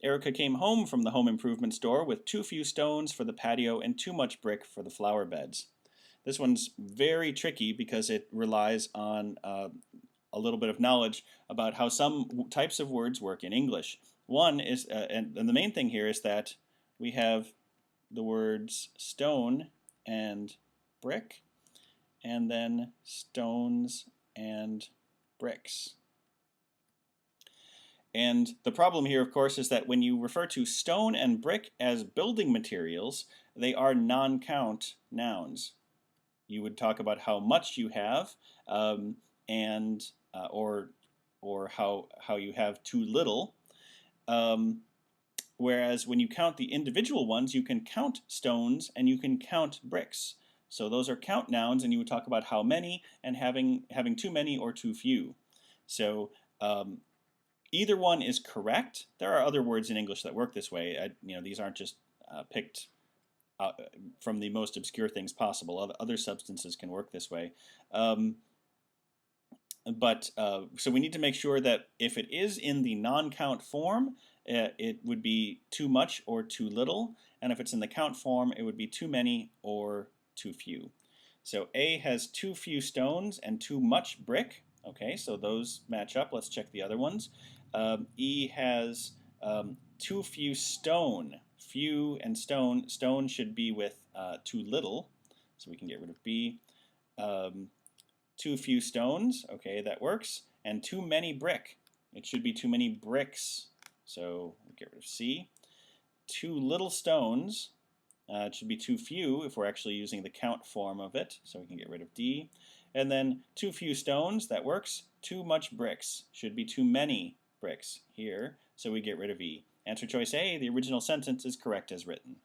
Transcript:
Erica came home from the home improvement store with too few stones for the patio and too much brick for the flower beds. This one's very tricky because it relies on a little bit of knowledge about how some types of words work in English. One is, and the main thing here is that we have the words stone and brick, and then stones and bricks. And the problem here, of course, is that when you refer to stone and brick as building materials, they are non-count nouns. You would talk about how much you have, and or how you have too little. Whereas when you count the individual ones, you can count stones and you can count bricks. So those are count nouns, and you would talk about how many and having too many or too few. So either one is correct. There are other words in English that work this way. These aren't just picked from the most obscure things possible. Other substances can work this way. So we need to make sure that if it is in the non-count form, it would be too much or too little. And if it's in the count form, it would be too many or too few. So A has too few stones and too much brick. Okay, so those match up. Let's check the other ones. E has too few stone. Few and stone. Stone should be with too little, so we can get rid of B. Too few stones. Okay, that works. And too many brick. It should be too many bricks, so we'll get rid of C. Too little stones. It should be too few if we're actually using the count form of it, so we can get rid of D. And then too few stones, that works. Too much bricks, should be too many bricks here, so we get rid of E. Answer choice A, the original sentence is correct as written.